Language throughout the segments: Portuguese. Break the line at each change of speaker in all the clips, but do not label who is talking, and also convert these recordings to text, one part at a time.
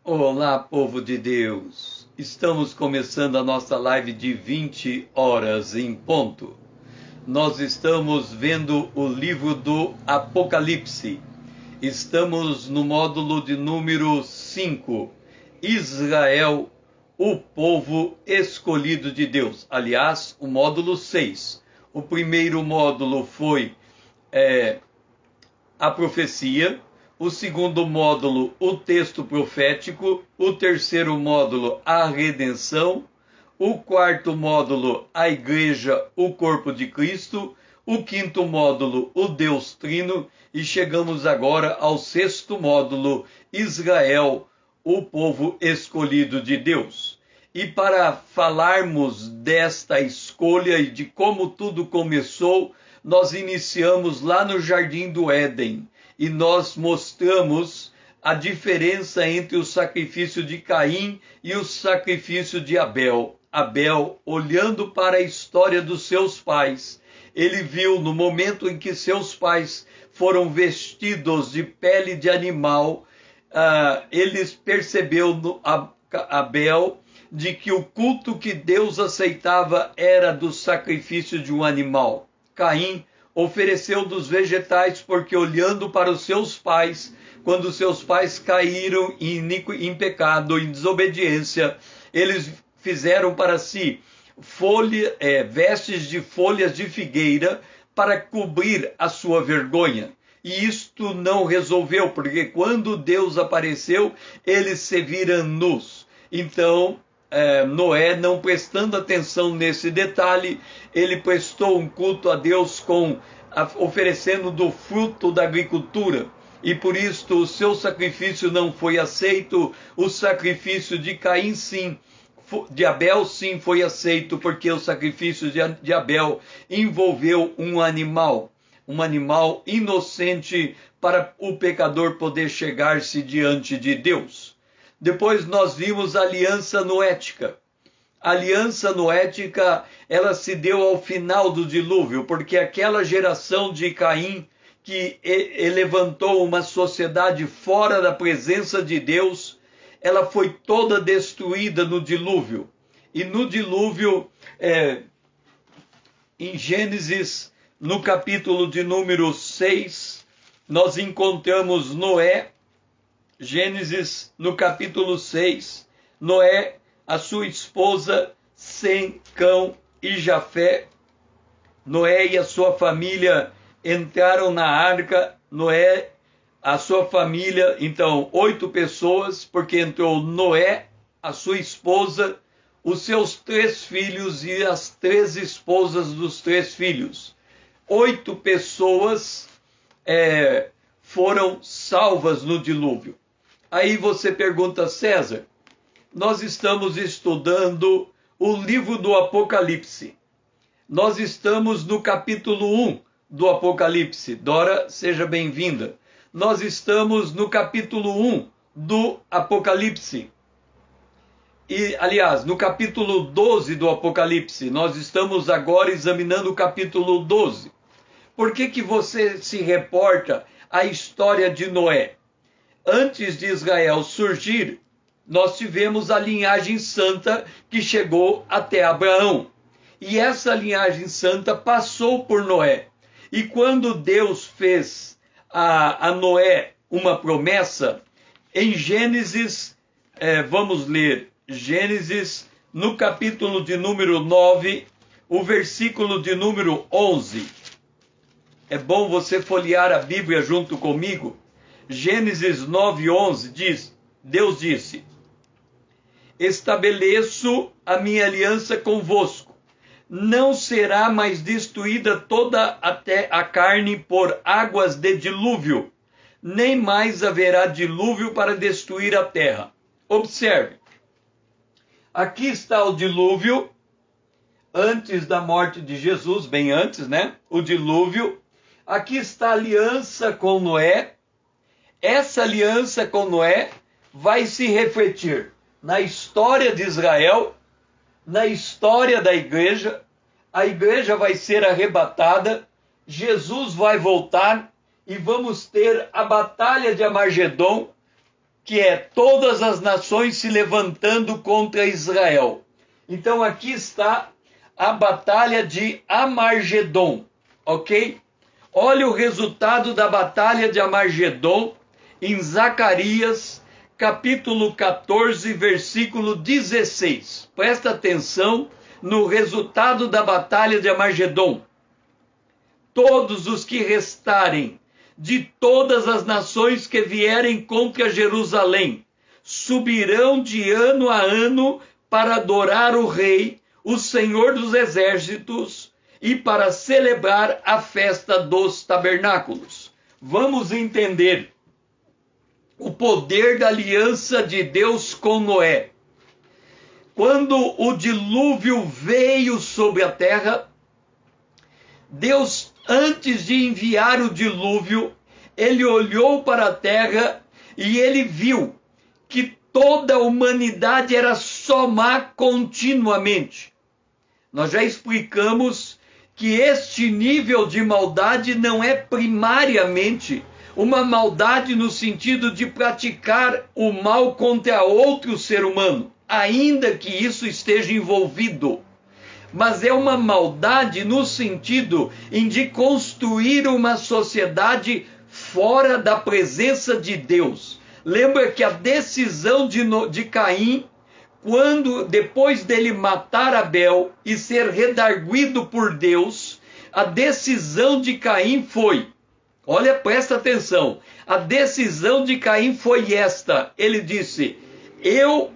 Olá, povo de Deus! Estamos começando a nossa live de 20 horas em ponto. Nós estamos vendo o livro do Apocalipse. Estamos no módulo de número 5. Israel, o povo escolhido de Deus. Aliás, o módulo 6. O primeiro módulo foi a profecia. O segundo módulo, o texto profético. O terceiro módulo, a redenção. O quarto módulo, a igreja, o corpo de Cristo. O quinto módulo, o Deus Trino. E chegamos agora ao sexto módulo, Israel, o povo escolhido de Deus. E para falarmos desta escolha e de como tudo começou, nós iniciamos lá no Jardim do Éden. E nós mostramos a diferença entre o sacrifício de Caim e o sacrifício de Abel. Abel, olhando para a história dos seus pais, ele viu no momento em que seus pais foram vestidos de pele de animal, ele percebeu no Abel de que o culto que Deus aceitava era do sacrifício de um animal. Caim ofereceu dos vegetais, porque olhando para os seus pais, quando seus pais caíram em pecado, em desobediência, eles fizeram para si vestes de folhas de figueira para cobrir a sua vergonha. E isto não resolveu, porque quando Deus apareceu, eles se viram nus. Então, Noé, não prestando atenção nesse detalhe, ele prestou um culto a Deus oferecendo do fruto da agricultura. E por isso o seu sacrifício não foi aceito. O sacrifício de Caim sim, de Abel sim foi aceito, porque o sacrifício de Abel envolveu um animal inocente, para o pecador poder chegar-se diante de Deus. Depois nós vimos a aliança noética. A aliança noética, ela se deu ao final do dilúvio, porque aquela geração de Caim que levantou uma sociedade fora da presença de Deus, ela foi toda destruída no dilúvio. E no dilúvio, em Gênesis, no capítulo de número 6, nós encontramos Noé. Gênesis, no capítulo 6, Noé, a sua esposa, Sem, Cão e Jafé. Noé e a sua família entraram na arca. Noé, a sua família, então, 8 pessoas, porque entrou Noé, a sua esposa, os seus 3 filhos e as 3 esposas dos 3 filhos. 8 pessoas foram salvas no dilúvio. Aí você pergunta, César, nós estamos estudando o livro do Apocalipse. Nós estamos no capítulo 1 do Apocalipse. Dora, seja bem-vinda. Nós estamos no capítulo 1 do Apocalipse. E, aliás, no capítulo 12 do Apocalipse. Nós estamos agora examinando o capítulo 12. Por que você se reporta à história de Noé? Antes de Israel surgir, nós tivemos a linhagem santa que chegou até Abraão. E essa linhagem santa passou por Noé. E quando Deus fez a Noé uma promessa, em Gênesis, vamos ler Gênesis, no capítulo de número 9, o versículo de número 11. É bom você folhear a Bíblia junto comigo. Gênesis 9:11 Deus disse: estabeleço a minha aliança convosco. Não será mais destruída toda até a carne por águas de dilúvio, nem mais haverá dilúvio para destruir a terra. Observe, aqui está o dilúvio, antes da morte de Jesus, bem antes, né? O dilúvio. Aqui está a aliança com Noé. Essa aliança com Noé vai se refletir na história de Israel, na história da igreja. A igreja vai ser arrebatada, Jesus vai voltar e vamos ter a batalha de Armagedon, que é todas as nações se levantando contra Israel. Então aqui está a batalha de Amargedon, ok? Olha o resultado da batalha de Amargedon em Zacarias, capítulo 14, versículo 16. Presta atenção no resultado da batalha de Amargedon. Todos os que restarem de todas as nações que vierem contra Jerusalém subirão de ano a ano para adorar o Rei, o Senhor dos Exércitos, e para celebrar a festa dos tabernáculos. Vamos entender o poder da aliança de Deus com Noé. Quando o dilúvio veio sobre a terra, Deus, antes de enviar o dilúvio, ele olhou para a terra e ele viu que toda a humanidade era só má continuamente. Nós já explicamos que este nível de maldade não é primariamente uma maldade no sentido de praticar o mal contra outro ser humano, ainda que isso esteja envolvido. Mas é uma maldade no sentido de construir uma sociedade fora da presença de Deus. Lembra que a decisão de Caim, quando depois dele matar Abel e ser redarguido por Deus, a decisão de Caim foi, olha, presta atenção, a decisão de Caim foi esta, ele disse, eu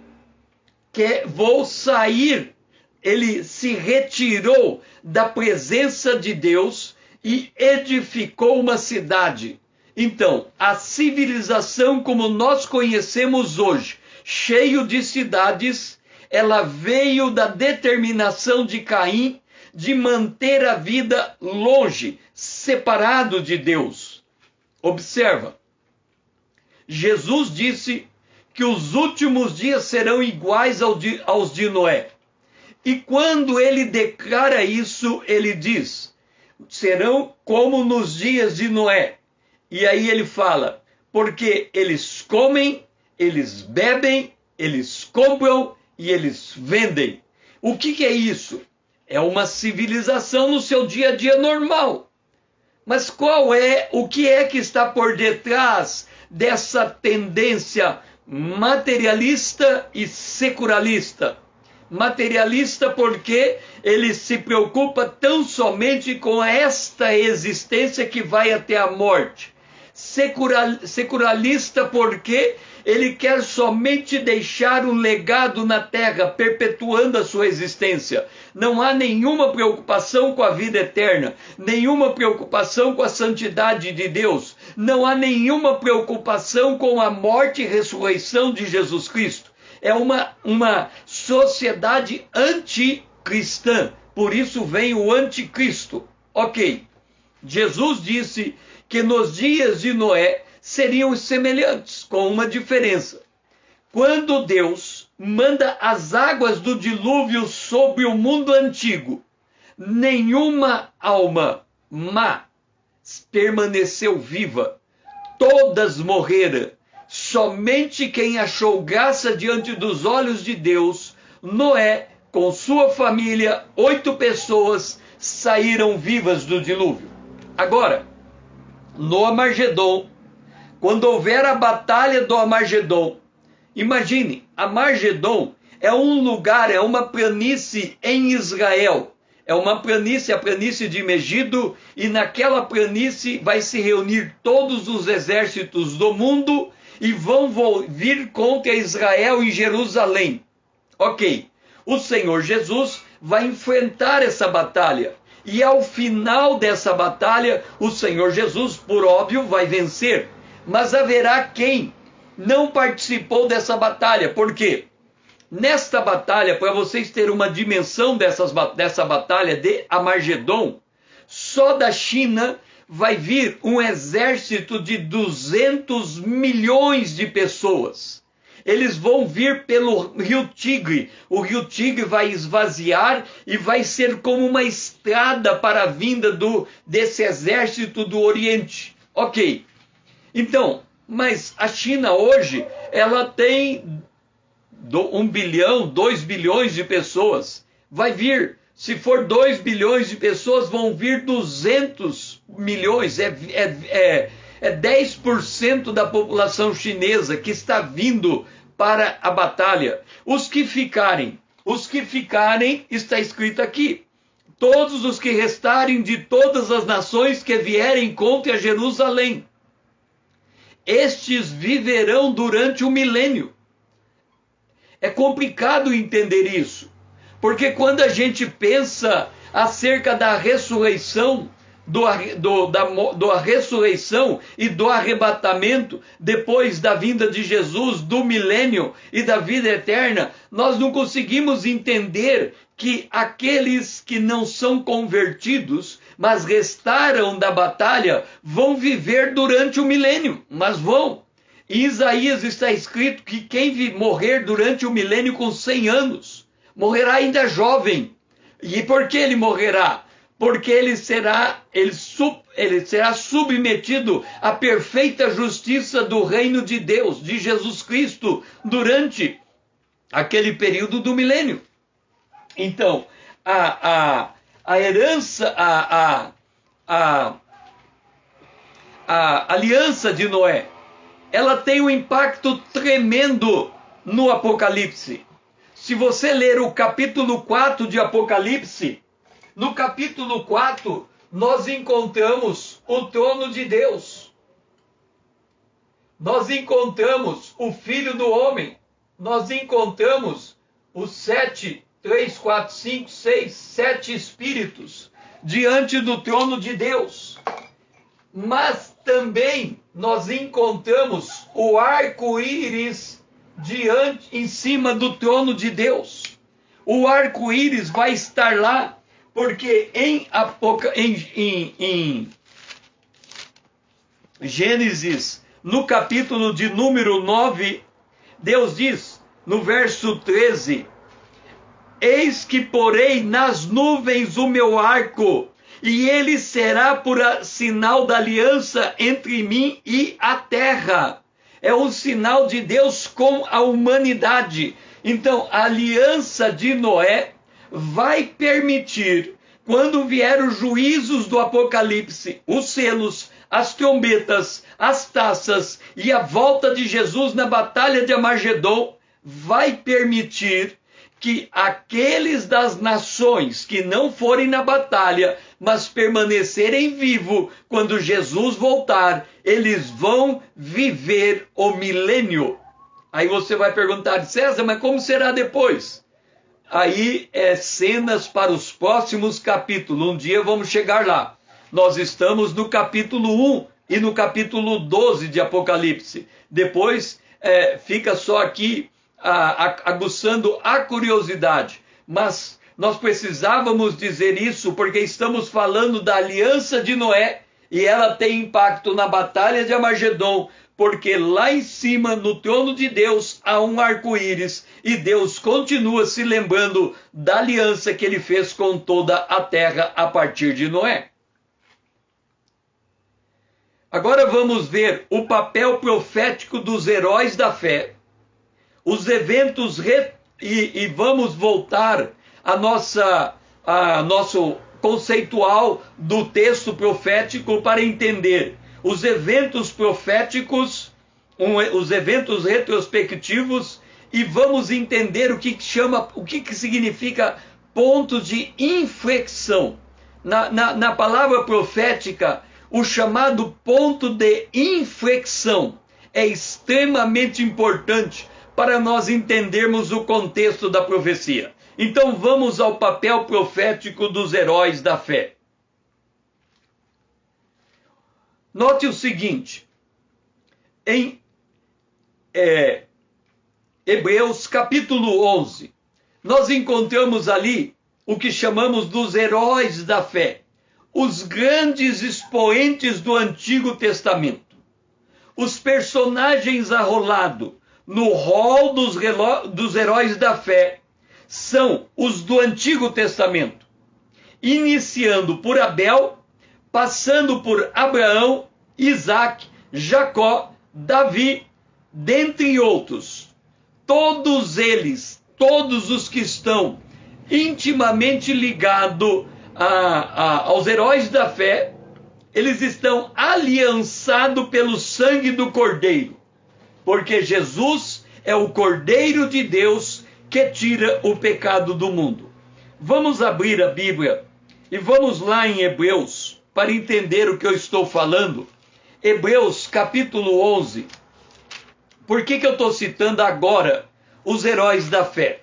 vou sair, ele se retirou da presença de Deus e edificou uma cidade. Então, a civilização como nós conhecemos hoje, cheio de cidades, ela veio da determinação de Caim de manter a vida longe, separado de Deus. Observa, Jesus disse que os últimos dias serão iguais aos de Noé. E quando ele declara isso, ele diz, serão como nos dias de Noé. E aí ele fala, porque eles comem, eles bebem, eles compram e eles vendem. O que é isso? É uma civilização no seu dia a dia normal. Mas o que é que está por detrás dessa tendência materialista e secularista? Materialista porque ele se preocupa tão somente com esta existência que vai até a morte. Secularista porque ele quer somente deixar um legado na terra, perpetuando a sua existência. Não há nenhuma preocupação com a vida eterna, nenhuma preocupação com a santidade de Deus, não há nenhuma preocupação com a morte e ressurreição de Jesus Cristo. É uma sociedade anticristã, por isso vem o anticristo. Ok, Jesus disse que nos dias de Noé seriam semelhantes, com uma diferença. Quando Deus manda as águas do dilúvio sobre o mundo antigo, nenhuma alma má permaneceu viva, todas morreram. Somente quem achou graça diante dos olhos de Deus, Noé, com sua família, 8 pessoas, saíram vivas do dilúvio. Agora, no Amargedon, quando houver a batalha do Amargedon, imagine, Amargedon é um lugar, é uma planície em Israel. É uma planície, a planície de Megido, e naquela planície vai se reunir todos os exércitos do mundo e vão vir contra Israel em Jerusalém. Ok, o Senhor Jesus vai enfrentar essa batalha. E ao final dessa batalha, o Senhor Jesus, por óbvio, vai vencer. Mas haverá quem não participou dessa batalha. Por quê? Nesta batalha, para vocês terem uma dimensão dessa batalha de Amargedon, só da China vai vir um exército de 200 milhões de pessoas. Eles vão vir pelo rio Tigre. O rio Tigre vai esvaziar e vai ser como uma estrada para a vinda desse exército do Oriente. Ok. Então, Mas a China hoje, ela tem 1 bilhão, 2 bilhões de pessoas. Vai vir, se for 2 bilhões de pessoas, vão vir 200 milhões. É 10% da população chinesa que está vindo para a batalha. Os que ficarem, está escrito aqui, todos os que restarem de todas as nações que vierem contra Jerusalém, estes viverão durante o milênio. É complicado entender isso, porque quando a gente pensa acerca da ressurreição, da ressurreição e do arrebatamento depois da vinda de Jesus, do milênio e da vida eterna, nós não conseguimos entender que aqueles que não são convertidos, mas restaram da batalha, vão viver durante o milênio, mas vão. Em Isaías está escrito que quem morrer durante o milênio com 100 anos, morrerá ainda jovem. E por que ele morrerá? Porque ele será submetido à perfeita justiça do reino de Deus, de Jesus Cristo, durante aquele período do milênio. Então, a herança, a aliança de Noé, ela tem um impacto tremendo no Apocalipse. Se você ler o capítulo 4 de Apocalipse, no capítulo 4, nós encontramos o trono de Deus. Nós encontramos o Filho do Homem. Nós encontramos os 7 espíritos diante do trono de Deus. Mas também nós encontramos o arco-íris em cima do trono de Deus. O arco-íris vai estar lá porque em Gênesis, no capítulo de número 9, Deus diz, no verso 13, eis que porei nas nuvens o meu arco, e ele será por sinal da aliança entre mim e a terra. É um sinal de Deus com a humanidade. Então, a aliança de Noé vai permitir, quando vier os juízos do Apocalipse, os selos, as trombetas, as taças e a volta de Jesus na batalha de Armagedon, vai permitir que aqueles das nações que não forem na batalha, mas permanecerem vivos quando Jesus voltar, eles vão viver o milênio. Aí você vai perguntar, César, mas como será depois? Aí é cenas para os próximos capítulos. Um dia vamos chegar lá. Nós estamos no capítulo 1 e no capítulo 12 de Apocalipse. Depois fica só aqui aguçando a curiosidade. Mas nós precisávamos dizer isso porque estamos falando da aliança de Noé e ela tem impacto na batalha de Armagedon, porque lá em cima, no trono de Deus, há um arco-íris e Deus continua se lembrando da aliança que ele fez com toda a terra a partir de Noé. Agora vamos ver o papel profético dos heróis da fé, os eventos e vamos voltar a nosso conceitual do texto profético para entender os eventos proféticos, os eventos retrospectivos, e vamos entender o que significa ponto de inflexão. Na palavra profética, o chamado ponto de inflexão é extremamente importante para nós entendermos o contexto da profecia. Então vamos ao papel profético dos heróis da fé. Note o seguinte, em Hebreus capítulo 11, nós encontramos ali o que chamamos dos heróis da fé, os grandes expoentes do Antigo Testamento, os personagens arrolados no rol dos heróis da fé são os do Antigo Testamento, iniciando por Abel, passando por Abraão, Isaac, Jacó, Davi, dentre outros, todos eles, todos os que estão intimamente ligados aos heróis da fé, eles estão aliançados pelo sangue do Cordeiro, porque Jesus é o Cordeiro de Deus que tira o pecado do mundo. Vamos abrir a Bíblia e vamos lá em Hebreus para entender o que eu estou falando. Hebreus capítulo 11. Por que eu estou citando agora os heróis da fé?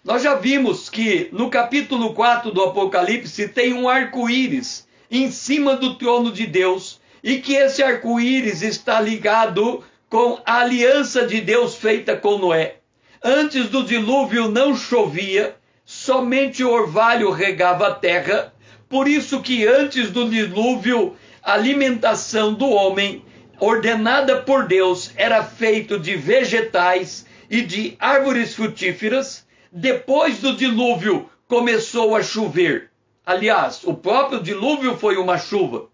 Nós já vimos que no capítulo 4 do Apocalipse tem um arco-íris em cima do trono de Deus, e que esse arco-íris está ligado com a aliança de Deus feita com Noé. Antes do dilúvio não chovia, somente o orvalho regava a terra, por isso que antes do dilúvio a alimentação do homem, ordenada por Deus, era feita de vegetais e de árvores frutíferas. Depois do dilúvio começou a chover. Aliás, o próprio dilúvio foi uma chuva.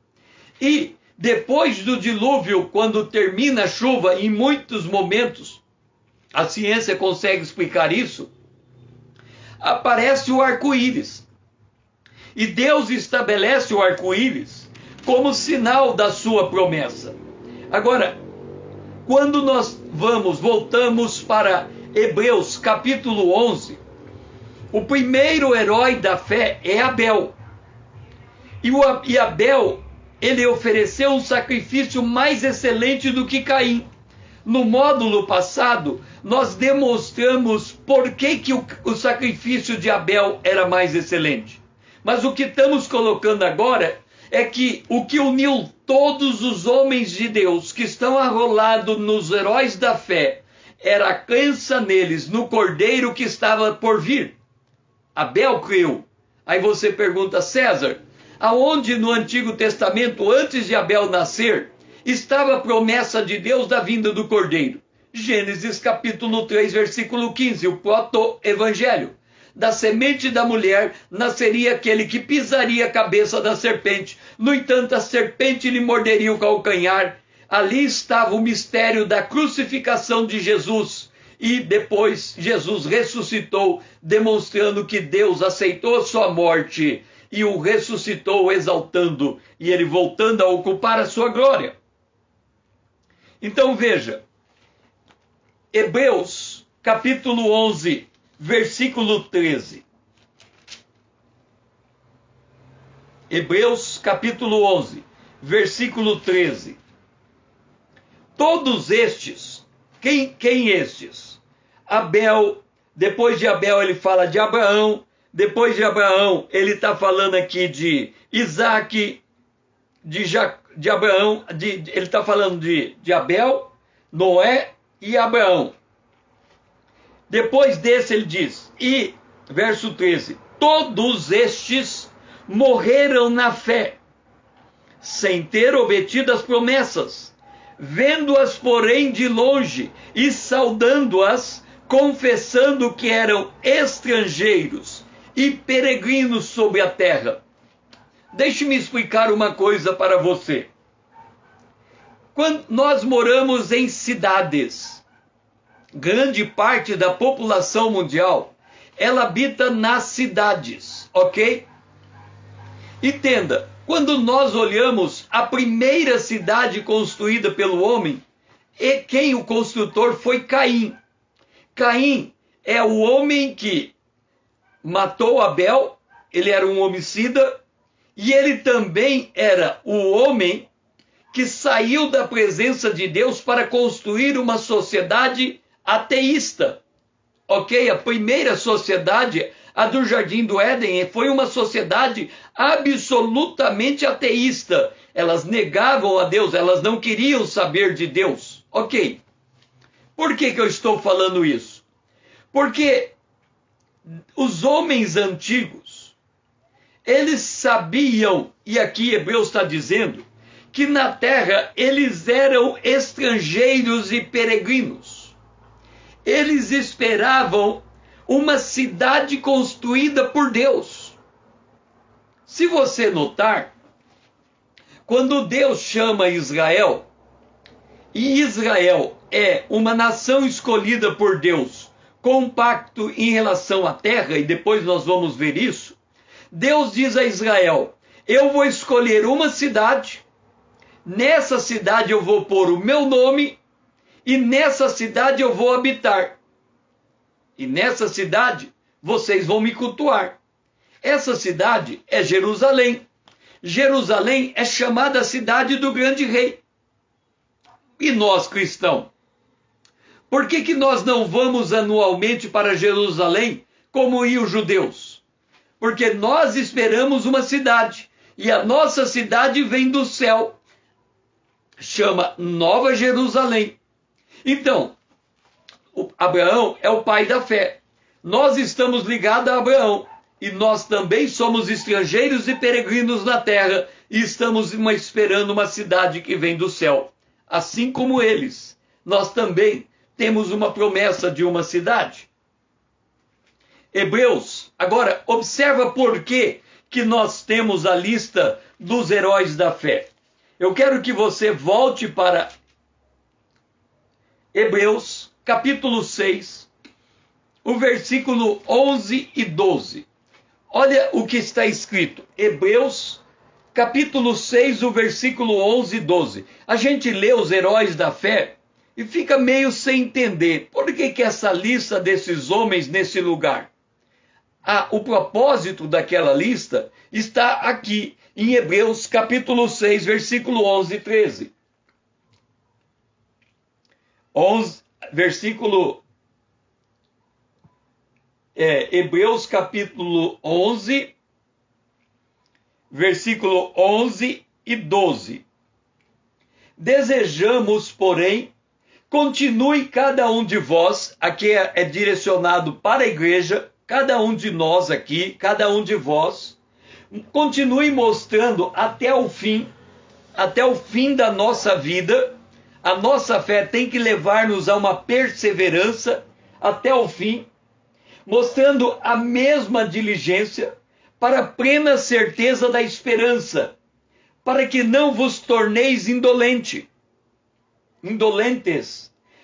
E depois do dilúvio, quando termina a chuva, em muitos momentos, a ciência consegue explicar isso, aparece o arco-íris. E Deus estabelece o arco-íris como sinal da sua promessa. Agora, quando nós voltamos para Hebreus capítulo 11, o primeiro herói da fé é Abel. E Abel, ele ofereceu um sacrifício mais excelente do que Caim. No módulo passado, nós demonstramos por que o sacrifício de Abel era mais excelente. Mas o que estamos colocando agora é que o que uniu todos os homens de Deus que estão arrolados nos heróis da fé era a crença neles, no Cordeiro que estava por vir. Abel creu. Aí você pergunta, César, aonde no Antigo Testamento, antes de Abel nascer, estava a promessa de Deus da vinda do Cordeiro? Gênesis capítulo 3, versículo 15, o proto-evangelho. Da semente da mulher nasceria aquele que pisaria a cabeça da serpente. No entanto, a serpente lhe morderia o calcanhar. Ali estava o mistério da crucificação de Jesus. E depois Jesus ressuscitou, demonstrando que Deus aceitou a sua morte e o ressuscitou, exaltando, e ele voltando a ocupar a sua glória. Então veja, Hebreus capítulo 11, versículo 13. Hebreus capítulo 11, versículo 13. Todos estes, quem estes? Abel, depois de Abel ele fala de Abraão, depois de Abraão ele está falando aqui de Isaac, de Abraão, ele está falando de Abel, Noé e Abraão. Depois desse ele diz, e verso 13, todos estes morreram na fé, sem ter obtido as promessas, vendo-as porém de longe e saudando-as, confessando que eram estrangeiros e peregrinos sobre a terra. Deixe-me explicar uma coisa para você. Quando nós moramos em cidades, grande parte da população mundial, ela habita nas cidades, ok? Entenda, quando nós olhamos a primeira cidade construída pelo homem, e quem o construtor foi Caim. Caim é o homem que matou Abel, ele era um homicida, e ele também era o homem que saiu da presença de Deus para construir uma sociedade ateísta. Ok? A primeira sociedade, a do Jardim do Éden, foi uma sociedade absolutamente ateísta. Elas negavam a Deus, elas não queriam saber de Deus. Ok. Por que eu estou falando isso? Porque os homens antigos, eles sabiam, e aqui Hebreus está dizendo, que na terra eles eram estrangeiros e peregrinos. Eles esperavam uma cidade construída por Deus. Se você notar, quando Deus chama Israel, e Israel é uma nação escolhida por Deus com um pacto em relação à terra, e depois nós vamos ver isso, Deus diz a Israel: eu vou escolher uma cidade, nessa cidade eu vou pôr o meu nome, e nessa cidade eu vou habitar. E nessa cidade vocês vão me cultuar. Essa cidade é Jerusalém. Jerusalém é chamada a cidade do grande rei. E nós, cristãos, por que nós não vamos anualmente para Jerusalém como iam os judeus? Porque nós esperamos uma cidade, e a nossa cidade vem do céu. Chama Nova Jerusalém. Então, Abraão é o pai da fé. Nós estamos ligados a Abraão. E nós também somos estrangeiros e peregrinos na terra. E estamos esperando uma cidade que vem do céu. Assim como eles, nós também temos uma promessa de uma cidade. Hebreus, agora observa por que nós temos a lista dos heróis da fé. Eu quero que você volte para Hebreus, capítulo 6, o versículo 11 e 12. Olha o que está escrito. Hebreus, capítulo 6, o versículo 11 e 12. A gente lê os heróis da fé e fica meio sem entender. Por que essa lista desses homens nesse lugar? O propósito daquela lista está aqui em Hebreus, capítulo 6, versículo 11 e 13. Hebreus capítulo 11, versículo 11 e 12. Desejamos, porém, continue cada um de vós, aqui é direcionado para a igreja, cada um de nós aqui, cada um de vós, continue mostrando até o fim da nossa vida. A nossa fé tem que levar-nos a uma perseverança até o fim, mostrando a mesma diligência para a plena certeza da esperança, para que não vos torneis indolentes,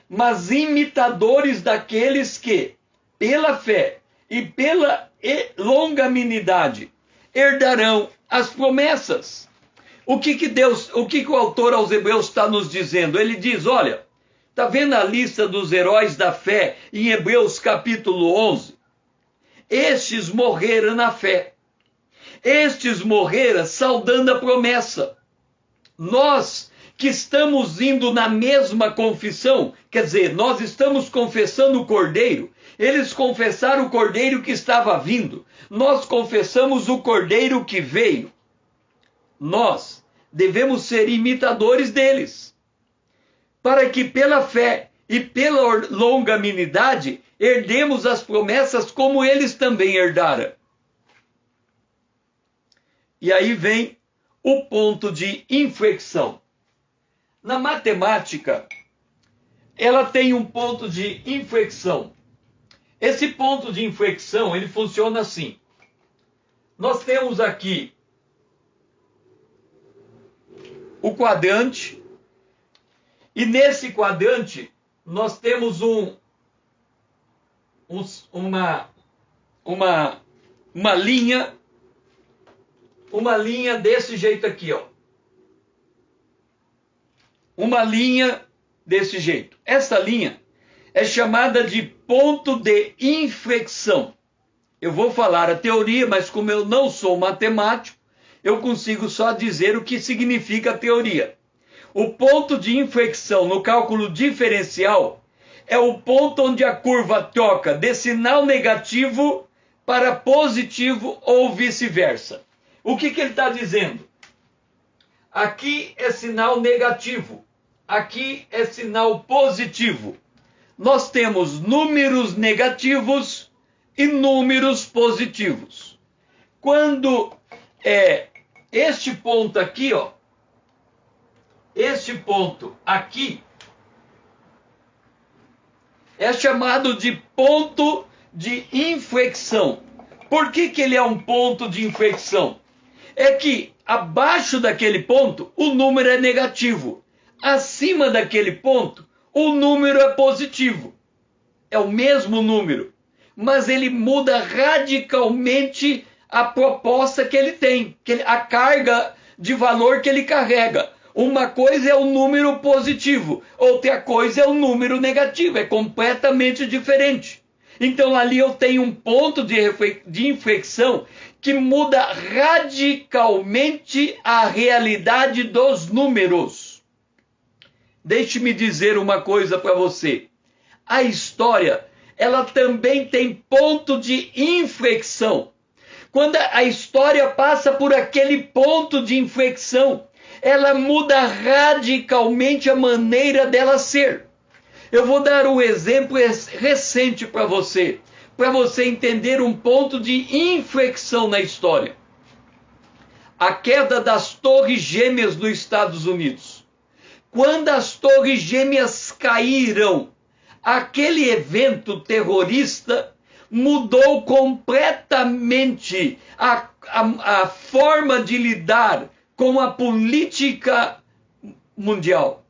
mas imitadores daqueles que, pela fé e pela longanimidade, herdarão as promessas. O que o autor aos Hebreus está nos dizendo? Ele diz, olha, está vendo a lista dos heróis da fé em Hebreus capítulo 11? Estes morreram na fé. Estes morreram saudando a promessa. Nós que estamos indo na mesma confissão, quer dizer, nós estamos confessando o Cordeiro, eles confessaram o Cordeiro que estava vindo, nós confessamos o Cordeiro que veio. Nós devemos ser imitadores deles, para que pela fé e pela longanimidade herdemos as promessas como eles também herdaram. E aí vem o ponto de inflexão. Na matemática, ela tem um ponto de inflexão. Esse ponto de inflexão, ele funciona assim. Nós temos aqui o quadrante, e nesse quadrante nós temos uma linha desse jeito aqui, ó. Uma linha desse jeito. Essa linha é chamada de ponto de inflexão. Eu vou falar a teoria, mas como eu não sou matemático, eu consigo só dizer o que significa a teoria. O ponto de inflexão no cálculo diferencial é o ponto onde a curva troca de sinal negativo para positivo ou vice-versa. O que ele está dizendo? Aqui é sinal negativo, aqui é sinal positivo. Nós temos números negativos e números positivos. Quando este ponto aqui, ó, este ponto aqui é chamado de ponto de inflexão. Por que ele é um ponto de inflexão? É que abaixo daquele ponto o número é negativo. Acima daquele ponto, o número é positivo. É o mesmo número, mas ele muda radicalmente a proposta que ele tem, a carga de valor que ele carrega. Uma coisa é o número positivo, outra coisa é o número negativo, é completamente diferente. Então ali eu tenho um ponto de inflexão que muda radicalmente a realidade dos números. Deixe-me dizer uma coisa para você. A história, ela também tem ponto de inflexão. Quando a história passa por aquele ponto de inflexão, ela muda radicalmente a maneira dela ser. Eu vou dar um exemplo recente para você entender um ponto de inflexão na história. A queda das Torres Gêmeas nos Estados Unidos. Quando as Torres Gêmeas caíram, aquele evento terrorista mudou completamente a forma de lidar com a política mundial.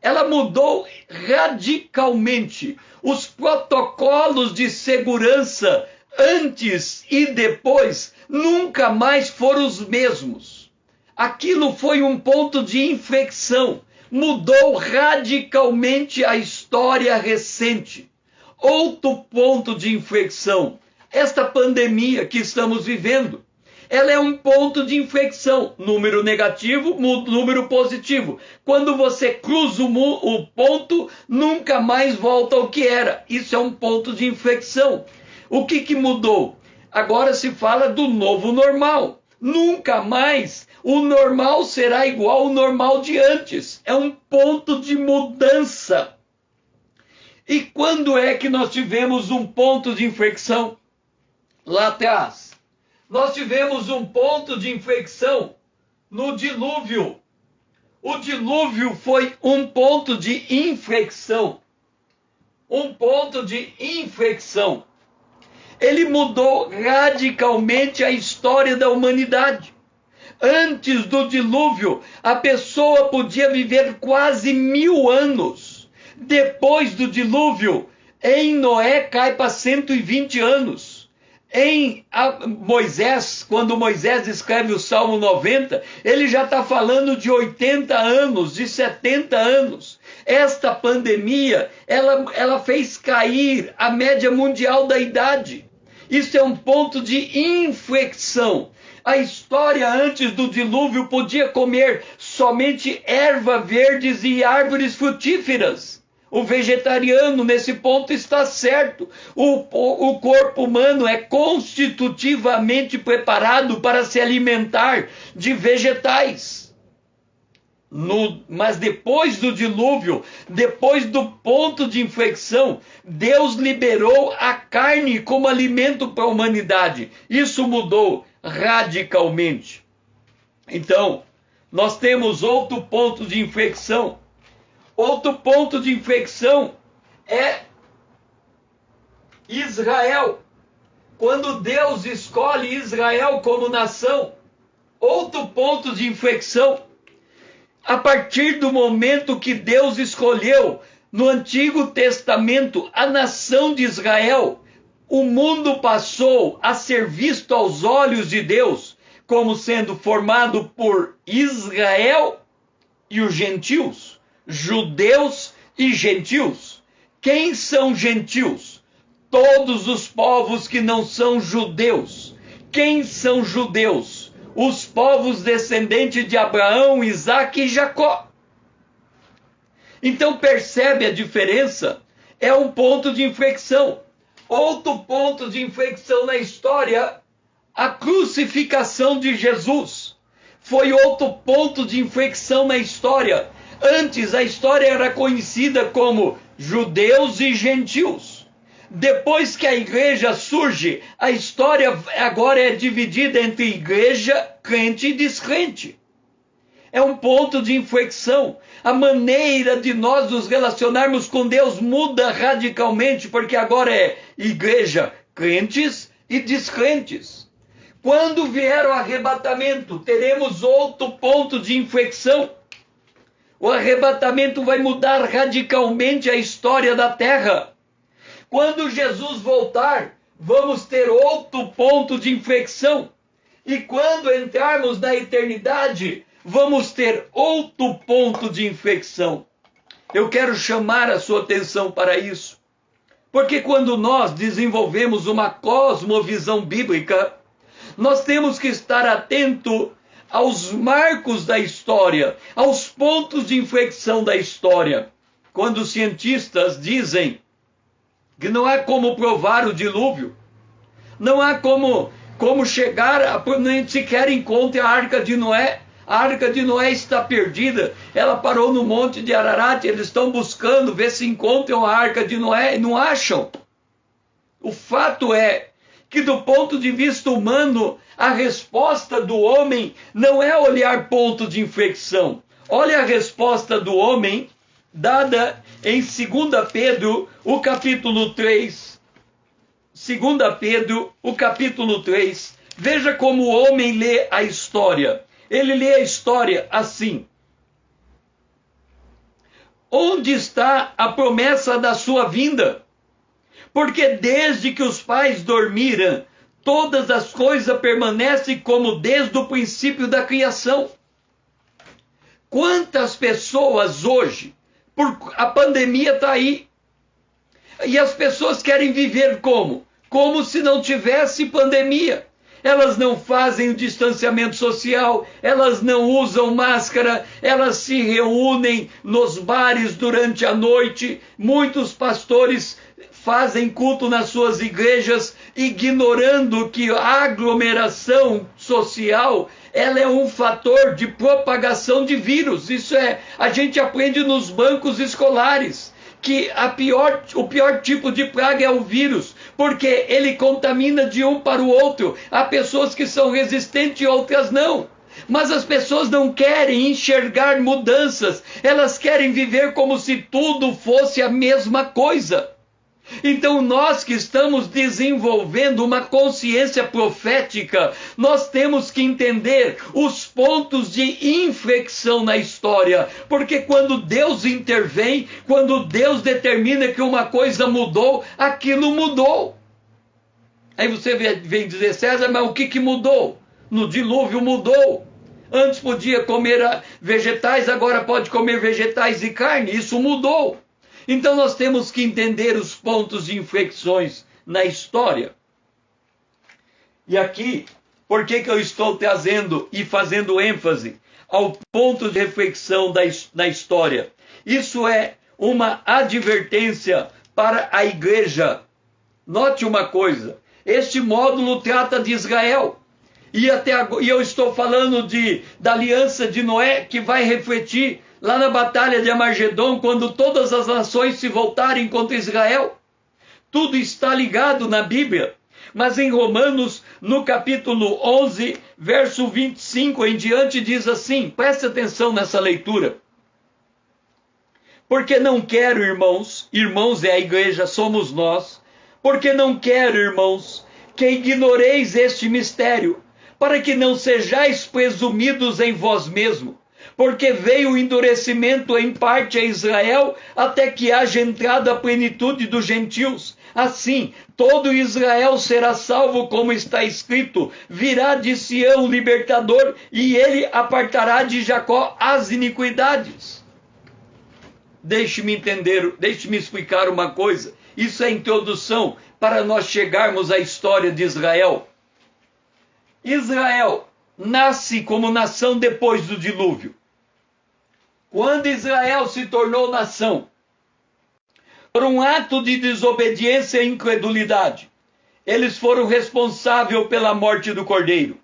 Ela mudou radicalmente. Os protocolos de segurança antes e depois nunca mais foram os mesmos. Aquilo foi um ponto de inflexão. Mudou radicalmente a história recente. Outro ponto de inflexão, esta pandemia que estamos vivendo, ela é um ponto de inflexão, número negativo, número positivo. Quando você cruza o ponto, nunca mais volta ao que era. Isso é um ponto de inflexão. O que mudou? Agora se fala do novo normal. Nunca mais o normal será igual ao normal de antes. É um ponto de mudança. E quando é que nós tivemos um ponto de inflexão? Lá atrás. Nós tivemos um ponto de inflexão no dilúvio. O dilúvio foi um ponto de inflexão. Um ponto de inflexão. Ele mudou radicalmente a história da humanidade. Antes do dilúvio, a pessoa podia viver quase 1000 anos. Depois do dilúvio, em Noé cai para 120 anos. Em Moisés, quando Moisés escreve o Salmo 90, ele já está falando de 80 anos, de 70 anos. Esta pandemia, ela fez cair a média mundial da idade. Isso é um ponto de inflexão. A história antes do dilúvio podia comer somente ervas verdes e árvores frutíferas. O vegetariano, nesse ponto, está certo. O corpo humano é constitutivamente preparado para se alimentar de vegetais. Mas depois do dilúvio, depois do ponto de inflexão, Deus liberou a carne como alimento para a humanidade. Isso mudou radicalmente. Então, nós temos outro ponto de inflexão. Outro ponto de inflexão é Israel. Quando Deus escolhe Israel como nação, outro ponto de inflexão. A partir do momento que Deus escolheu no Antigo Testamento a nação de Israel, o mundo passou a ser visto aos olhos de Deus como sendo formado por Israel e os gentios. Judeus e gentios. Quem são gentios? Todos os povos que não são judeus. Quem são judeus? Os povos descendentes de Abraão, Isaque e Jacó. Então percebe a diferença? É um ponto de inflexão. Outro ponto de inflexão na história, a crucificação de Jesus. Foi outro ponto de inflexão na história. Antes a história era conhecida como judeus e gentios. Depois que a igreja surge, a história agora é dividida entre igreja, crente e descrente. É um ponto de inflexão. A maneira de nós nos relacionarmos com Deus muda radicalmente, porque agora é igreja, crentes e descrentes. Quando vier o arrebatamento, teremos outro ponto de inflexão. O arrebatamento vai mudar radicalmente a história da terra. Quando Jesus voltar, vamos ter outro ponto de inflexão. E quando entrarmos na eternidade, vamos ter outro ponto de inflexão. Eu quero chamar a sua atenção para isso. Porque quando nós desenvolvemos uma cosmovisão bíblica, nós temos que estar atento aos marcos da história, aos pontos de inflexão da história. Quando os cientistas dizem que não há como provar o dilúvio, não há como chegar, nem sequer encontre a Arca de Noé. A Arca de Noé está perdida, ela parou no Monte de Ararat, eles estão buscando ver se encontram a Arca de Noé e não acham. O fato é que do ponto de vista humano, a resposta do homem não é olhar ponto de inflexão. Olha a resposta do homem dada em 2 Pedro, o capítulo 3. 2 Pedro, o capítulo 3. Veja como o homem lê a história. Ele lê a história assim: onde está a promessa da sua vinda? Porque desde que os pais dormiram, todas as coisas permanecem como desde o princípio da criação. Quantas pessoas hoje, a pandemia está aí, e as pessoas querem viver como? Como se não tivesse pandemia. Elas não fazem o distanciamento social, elas não usam máscara, elas se reúnem nos bares durante a noite. Muitos pastores fazem culto nas suas igrejas, ignorando que a aglomeração social, ela é um fator de propagação de vírus. Isso a gente aprende nos bancos escolares, que o pior tipo de praga é o vírus, porque ele contamina de um para o outro. Há pessoas que são resistentes e outras não. Mas as pessoas não querem enxergar mudanças, elas querem viver como se tudo fosse a mesma coisa. Então nós que estamos desenvolvendo uma consciência profética, nós temos que entender os pontos de inflexão na história, porque quando Deus intervém, quando Deus determina que uma coisa mudou, aquilo mudou. Aí você vem dizer: César, mas o que mudou? No dilúvio mudou. Antes podia comer vegetais, agora pode comer vegetais e carne. Isso mudou. Então nós temos que entender os pontos de inflexões na história. E aqui, por que eu estou trazendo e fazendo ênfase ao ponto de reflexão na história? Isso é uma advertência para a igreja. Note uma coisa, este módulo trata de Israel. E eu estou falando da aliança de Noé, que vai refletir lá na batalha de Armagedon, quando todas as nações se voltarem contra Israel. Tudo está ligado na Bíblia. Mas em Romanos, no capítulo 11, verso 25 em diante, diz assim, preste atenção nessa leitura. Porque não quero, irmãos é a igreja, somos nós, porque não quero, irmãos, que ignoreis este mistério, para que não sejais presumidos em vós mesmos, porque veio o endurecimento em parte a Israel, até que haja entrada a plenitude dos gentios. Assim, todo Israel será salvo, como está escrito: virá de Sião o libertador, e ele apartará de Jacó as iniquidades. Deixe-me explicar uma coisa. Isso é introdução para nós chegarmos à história de Israel. Israel nasce como nação depois do dilúvio. Quando Israel se tornou nação, por um ato de desobediência e incredulidade, eles foram responsáveis pela morte do Cordeiro.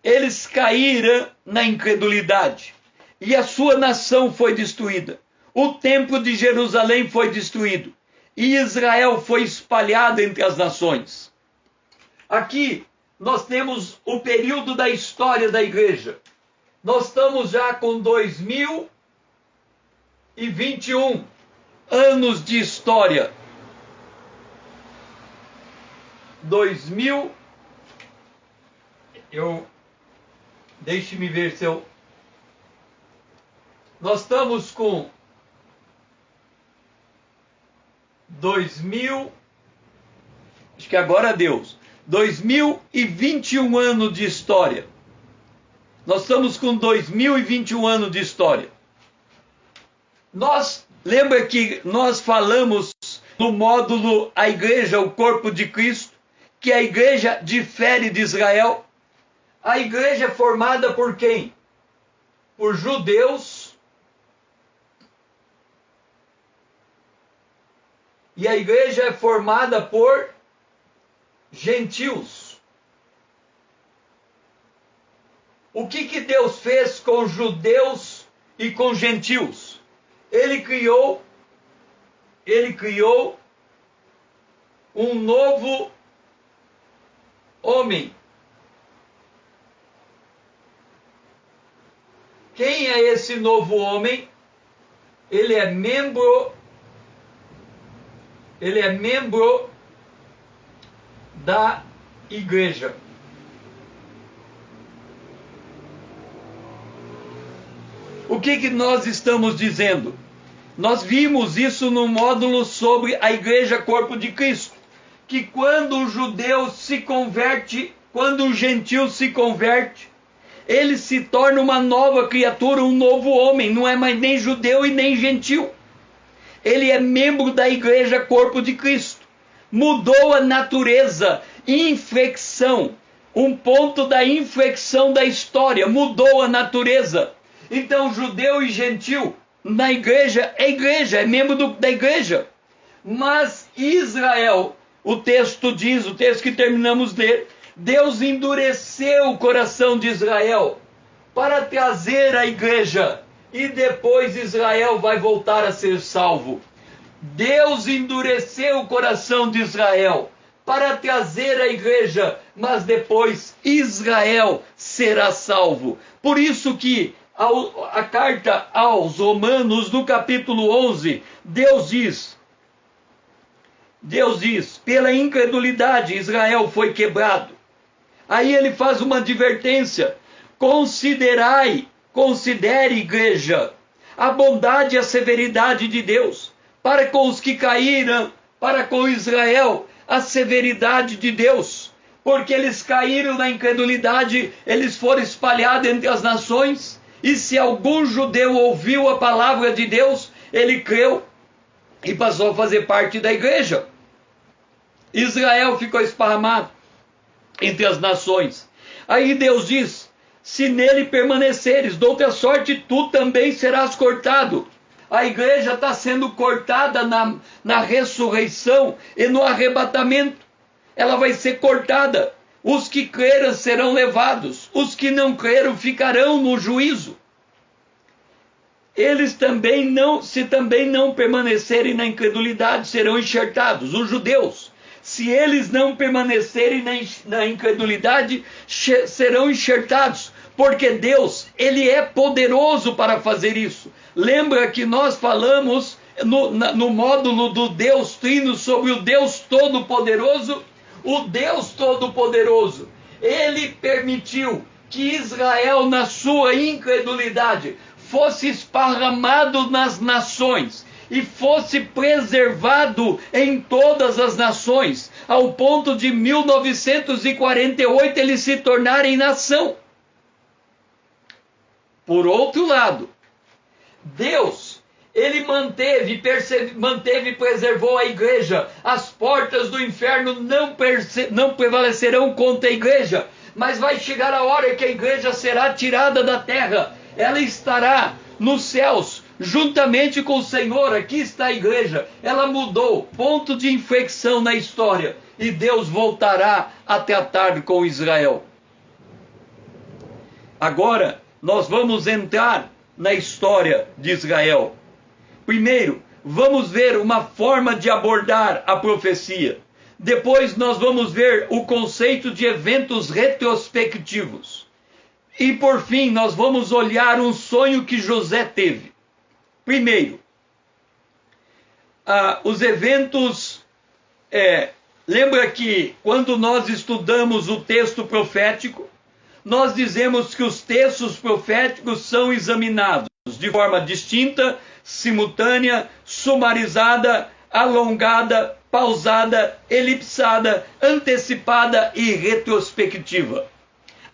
Eles caíram na incredulidade e a sua nação foi destruída. O templo de Jerusalém foi destruído e Israel foi espalhado entre as nações. Aqui nós temos o período da história da igreja. Nós estamos já com 2021 anos de história. 2000. Deixe-me ver se eu Nós estamos com 2021 anos de história. Nós estamos com 2021 anos de história. Lembra que nós falamos no módulo A Igreja, o Corpo de Cristo, que a igreja difere de Israel? A igreja é formada por quem? Por judeus. E a igreja é formada por gentios. O que Deus fez com judeus e com gentios? Ele criou um novo homem. Quem é esse novo homem? Ele é membro da igreja. O que nós estamos dizendo? Nós vimos isso no módulo sobre a igreja corpo de Cristo, que quando o judeu se converte, quando o gentil se converte, ele se torna uma nova criatura, um novo homem, não é mais nem judeu e nem gentil. Ele é membro da igreja corpo de Cristo. Mudou a natureza, inflexão, um ponto da inflexão da história, mudou a natureza. Então judeu e gentil na igreja, é membro da igreja. Mas Israel, o texto diz, o texto que terminamos de ler, Deus endureceu o coração de Israel para trazer a igreja, e depois Israel vai voltar a ser salvo. Deus endureceu o coração de Israel para trazer a igreja, mas depois Israel será salvo. Por isso que a carta aos Romanos, no capítulo 11, Deus diz, pela incredulidade Israel foi quebrado. Aí ele faz uma advertência: considere, igreja, a bondade e a severidade de Deus, para com os que caíram, para com Israel, a severidade de Deus, porque eles caíram na incredulidade, eles foram espalhados entre as nações, e se algum judeu ouviu a palavra de Deus, ele creu e passou a fazer parte da igreja. Israel ficou esparramado entre as nações. Aí Deus diz: se nele permaneceres, de outra sorte tu também serás cortado. A igreja está sendo cortada na ressurreição e no arrebatamento. Ela vai ser cortada. Os que creram serão levados, os que não creram ficarão no juízo. Eles também se também não permanecerem na incredulidade, serão enxertados, os judeus. Se eles não permanecerem na incredulidade, serão enxertados, porque Deus, Ele é poderoso para fazer isso. Lembra que nós falamos no módulo do Deus Trino sobre o Deus Todo-Poderoso? O Deus Todo-Poderoso, Ele permitiu que Israel, na sua incredulidade, fosse esparramado nas nações e fosse preservado em todas as nações, ao ponto de 1948 eles se tornarem nação. Por outro lado, Deus, Ele manteve e preservou a igreja. As portas do inferno não prevalecerão contra a igreja, mas vai chegar a hora que a igreja será tirada da terra. Ela estará nos céus, juntamente com o Senhor. Aqui está a igreja. Ela mudou, ponto de inflexão na história, e Deus voltará a tratar com Israel. Agora, nós vamos entrar na história de Israel. Primeiro, vamos ver uma forma de abordar a profecia. Depois nós vamos ver o conceito de eventos retrospectivos. E por fim, nós vamos olhar um sonho que José teve. Primeiro, os eventos... lembra que quando nós estudamos o texto profético, nós dizemos que os textos proféticos são examinados de forma distinta, simultânea, sumarizada, alongada, pausada, elipsada, antecipada e retrospectiva.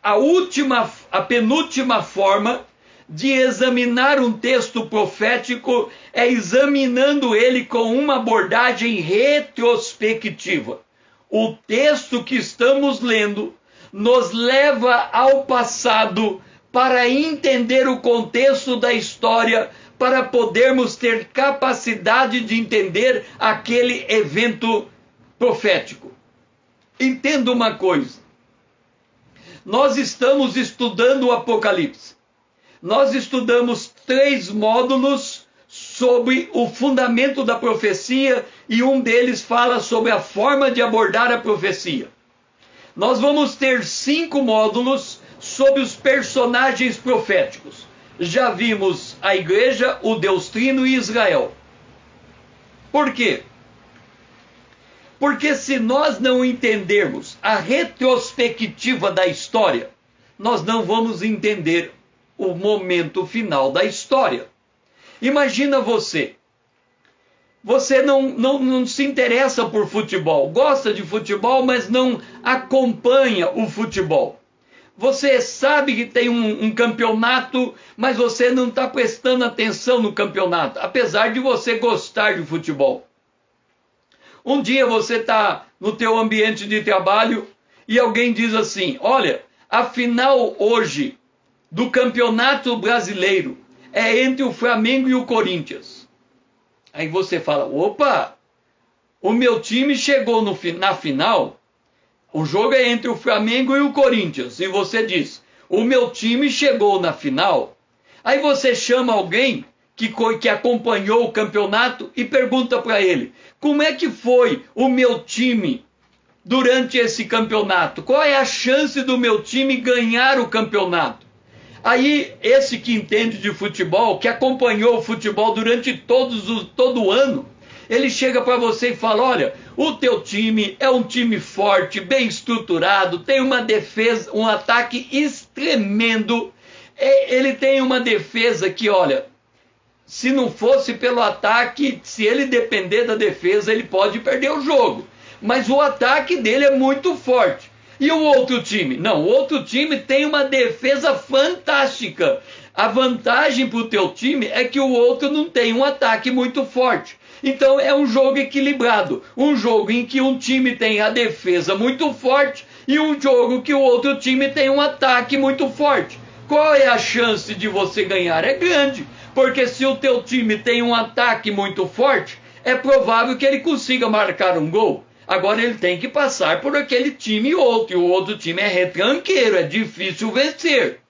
A penúltima forma de examinar um texto profético é examinando ele com uma abordagem retrospectiva. O texto que estamos lendo nos leva ao passado para entender o contexto da história, para podermos ter capacidade de entender aquele evento profético. Entenda uma coisa: nós estamos estudando o Apocalipse. Nós estudamos 3 módulos sobre o fundamento da profecia e um deles fala sobre a forma de abordar a profecia. Nós vamos ter 5 módulos sobre os personagens proféticos. Já vimos a igreja, o Deus Trino e Israel. Por quê? Porque se nós não entendermos a retrospectiva da história, nós não vamos entender o momento final da história. Imagina você não se interessa por futebol, gosta de futebol, mas não acompanha o futebol. Você sabe que tem um campeonato, mas você não está prestando atenção no campeonato, apesar de você gostar de futebol. Um dia você está no teu ambiente de trabalho e alguém diz assim: olha, a final hoje do Campeonato Brasileiro é entre o Flamengo e o Corinthians. Aí você fala: opa, o meu time chegou na final. O jogo é entre o Flamengo e o Corinthians. E você diz: o meu time chegou na final. Aí você chama alguém que acompanhou o campeonato e pergunta para ele: como é que foi o meu time durante esse campeonato? Qual é a chance do meu time ganhar o campeonato? Aí esse que entende de futebol, que acompanhou o futebol durante todo o ano, ele chega para você e fala: olha, o teu time é um time forte, bem estruturado, tem uma defesa, um ataque tremendo. Ele tem uma defesa que, olha, se não fosse pelo ataque, se ele depender da defesa, ele pode perder o jogo. Mas o ataque dele é muito forte. E o outro time? Não, o outro time tem uma defesa fantástica. A vantagem para o teu time é que o outro não tem um ataque muito forte. Então é um jogo equilibrado. Um jogo em que um time tem a defesa muito forte e um jogo que o outro time tem um ataque muito forte. Qual é a chance de você ganhar? É grande. Porque se o teu time tem um ataque muito forte, é provável que ele consiga marcar um gol. Agora ele tem que passar por aquele time e o outro time é retranqueiro, é difícil vencer.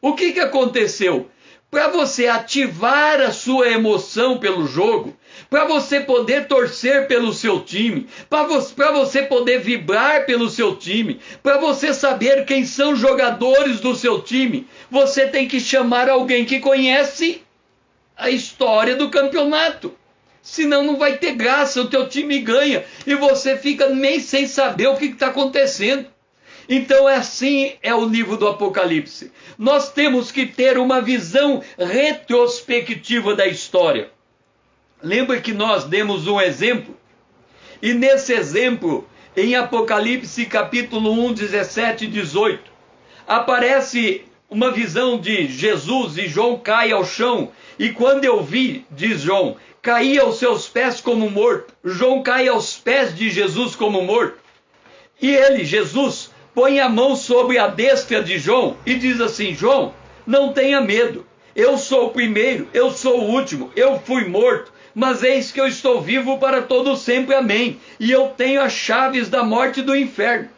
O que aconteceu? Para você ativar a sua emoção pelo jogo, para você poder torcer pelo seu time, para você poder vibrar pelo seu time, para você saber quem são os jogadores do seu time, você tem que chamar alguém que conhece a história do campeonato. Senão não vai ter graça, o teu time ganha e você fica nem sem saber o que está acontecendo. Então assim é o livro do Apocalipse. Nós temos que ter uma visão retrospectiva da história. Lembra que nós demos um exemplo? E nesse exemplo, em Apocalipse capítulo 1, 17 e 18, aparece uma visão de Jesus e João cai ao chão. E quando eu vi, diz João, caí aos seus pés como morto. João cai aos pés de Jesus como morto. E ele, Jesus, põe a mão sobre a destra de João e diz assim: João, não tenha medo. Eu sou o primeiro, eu sou o último, eu fui morto, mas eis que eu estou vivo para todo sempre, amém. E eu tenho as chaves da morte e do inferno.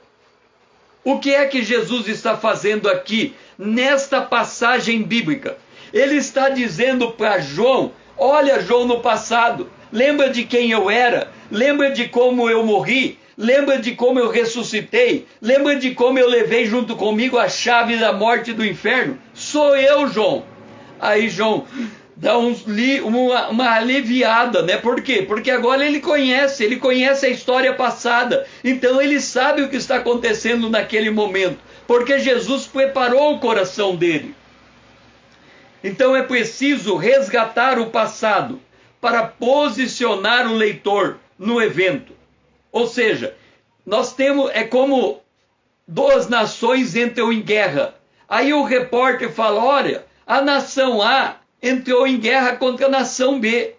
O que é que Jesus está fazendo aqui, nesta passagem bíblica? Ele está dizendo para João: olha, João, no passado, lembra de quem eu era, lembra de como eu morri, lembra de como eu ressuscitei, lembra de como eu levei junto comigo a chave da morte e do inferno? Sou eu, João. Aí João dá uma aliviada, né? Por quê? Porque agora ele conhece a história passada, então ele sabe o que está acontecendo naquele momento, porque Jesus preparou o coração dele. Então é preciso resgatar o passado para posicionar o leitor no evento. Ou seja, nós temos, é como duas nações entram em guerra. Aí o repórter fala, olha, a nação A entrou em guerra contra a nação B.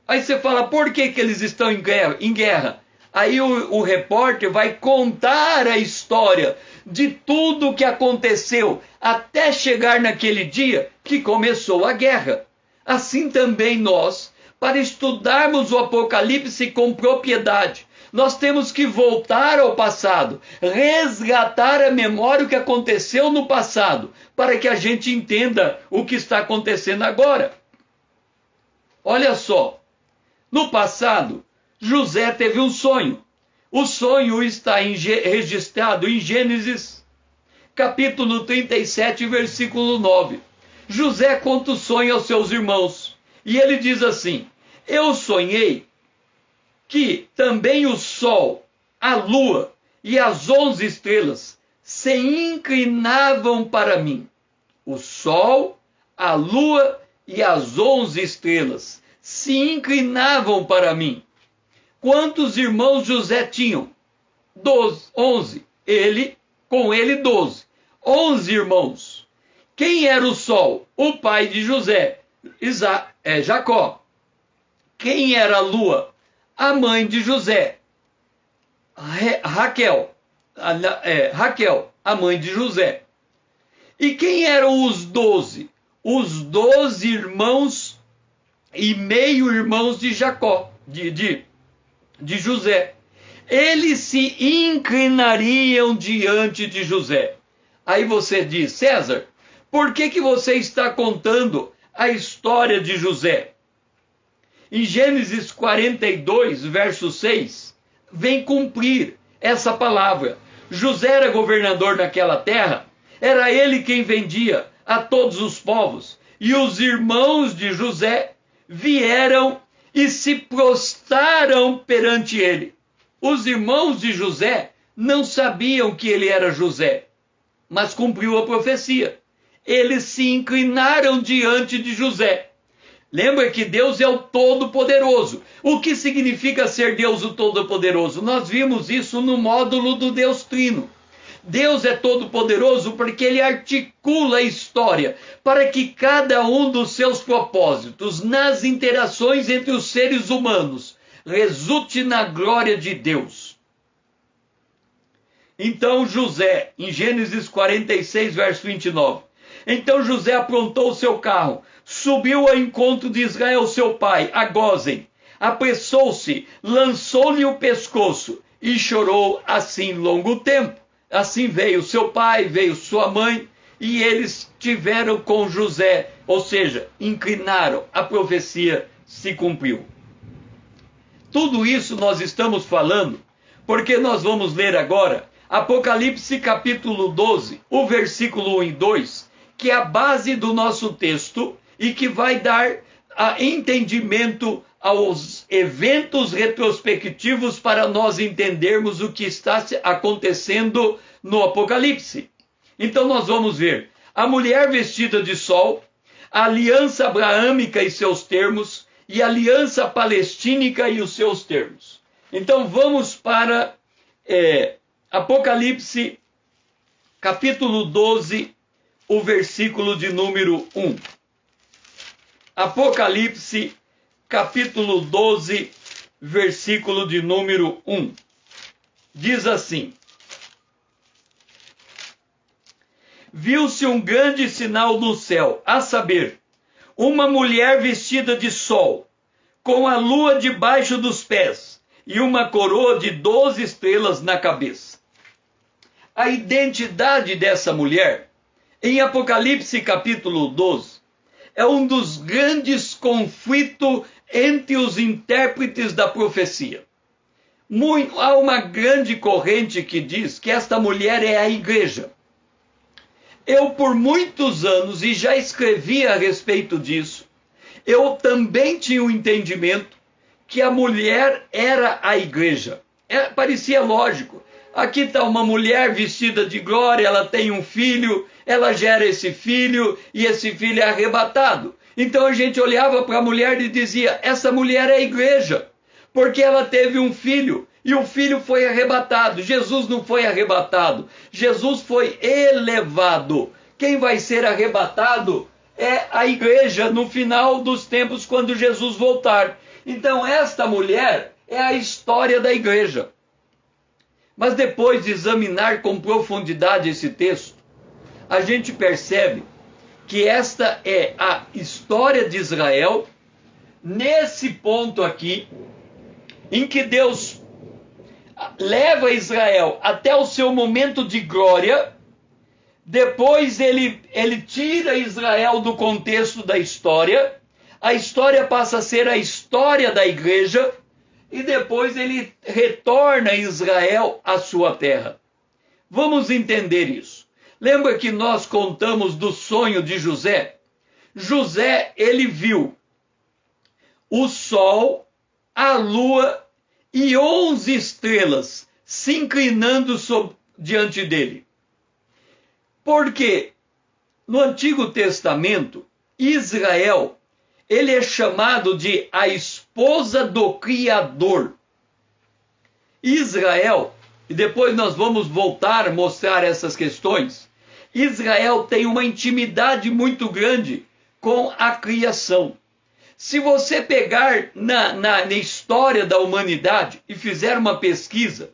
Aí você fala, por que eles estão em guerra? Aí o repórter vai contar a história de tudo o que aconteceu até chegar naquele dia que começou a guerra. Assim também nós, para estudarmos o Apocalipse com propriedade, nós temos que voltar ao passado, resgatar a memória do que aconteceu no passado, para que a gente entenda o que está acontecendo agora. Olha só, no passado, José teve um sonho. O sonho está registrado em Gênesis, capítulo 37, versículo 9. José conta o sonho aos seus irmãos, e ele diz assim, eu sonhei que também o sol, a lua e as 11 estrelas se inclinavam para mim. O sol, a lua e as 11 estrelas se inclinavam para mim. Quantos irmãos José tinham? 11. Com ele 12. 11 irmãos. Quem era o sol? O pai de José, Jacó. Quem era a lua? A mãe de José, Raquel, a mãe de José. E quem eram os 12? Os 12 irmãos e meio-irmãos de Jacó, de José. Eles se inclinariam diante de José. Aí você diz, César, por que você está contando a história de José? Em Gênesis 42, verso 6, vem cumprir essa palavra. José era governador naquela terra, era ele quem vendia a todos os povos. E os irmãos de José vieram e se prostraram perante ele. Os irmãos de José não sabiam que ele era José, mas cumpriu a profecia. Eles se inclinaram diante de José. Lembra que Deus é o Todo-Poderoso. O que significa ser Deus o Todo-Poderoso? Nós vimos isso no módulo do Deus Trino. Deus é todo-poderoso porque ele articula a história para que cada um dos seus propósitos nas interações entre os seres humanos resulte na glória de Deus. Então José, em Gênesis 46, verso 29, então José aprontou o seu carro, subiu ao encontro de Israel, seu pai, a Gósen, apressou-se, lançou-lhe o pescoço e chorou assim longo tempo. Assim veio seu pai, veio sua mãe, e eles tiveram com José, ou seja, inclinaram, a profecia se cumpriu. Tudo isso nós estamos falando, porque nós vamos ler agora Apocalipse capítulo 12, o versículo 1 e 2, que é a base do nosso texto e que vai dar entendimento aos eventos retrospectivos para nós entendermos o que está acontecendo no Apocalipse. Então nós vamos ver a mulher vestida de sol, a aliança abraâmica e seus termos, e a aliança palestínica e os seus termos. Então vamos para Apocalipse capítulo 12, o versículo de número 1. Apocalipse capítulo 12, versículo de número 1. Diz assim: viu-se um grande sinal no céu, a saber, uma mulher vestida de sol, com a lua debaixo dos pés, e uma coroa de 12 estrelas na cabeça. A identidade dessa mulher, em Apocalipse capítulo 12, é um dos grandes conflitos entre os intérpretes da profecia. Há uma grande corrente que diz que esta mulher é a igreja. Eu, por muitos anos, e já escrevi a respeito disso, eu também tinha um entendimento que a mulher era a igreja. Parecia lógico. Aqui está uma mulher vestida de glória, ela tem um filho, ela gera esse filho e esse filho é arrebatado. Então a gente olhava para a mulher e dizia, essa mulher é a igreja, porque ela teve um filho e o filho foi arrebatado. Jesus não foi arrebatado, Jesus foi elevado. Quem vai ser arrebatado é a igreja no final dos tempos, quando Jesus voltar. Então esta mulher é a história da igreja. Mas depois de examinar com profundidade esse texto, a gente percebe que esta é a história de Israel, nesse ponto aqui, em que Deus leva Israel até o seu momento de glória. Depois ele tira Israel do contexto da história, a história passa a ser a história da igreja, e depois ele retorna Israel à sua terra. Vamos entender isso. Lembra que nós contamos do sonho de José? José, ele viu o sol, a lua e 11 estrelas se inclinando diante dele. Porque no Antigo Testamento, Israel, ele é chamado de a esposa do Criador. Israel, e depois nós vamos voltar a mostrar essas questões, Israel tem uma intimidade muito grande com a criação. Se você pegar na história da humanidade e fizer uma pesquisa,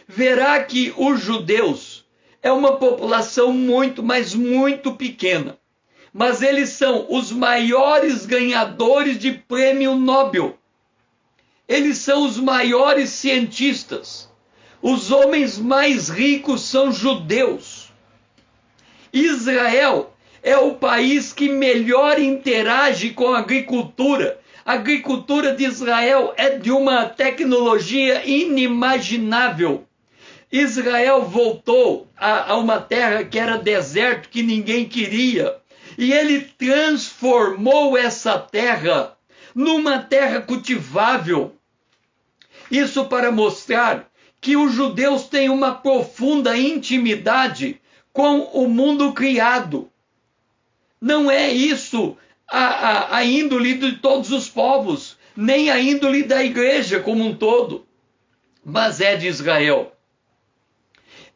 verá que os judeus é uma população muito, mas muito pequena. Mas eles são os maiores ganhadores de prêmio Nobel. Eles são os maiores cientistas. Os homens mais ricos são judeus. Israel é o país que melhor interage com a agricultura. A agricultura de Israel é de uma tecnologia inimaginável. Israel voltou a uma terra que era deserto, que ninguém queria. E ele transformou essa terra numa terra cultivável. Isso para mostrar que os judeus têm uma profunda intimidade com o mundo criado. Não é isso a índole de todos os povos, nem a índole da igreja como um todo, mas é de Israel.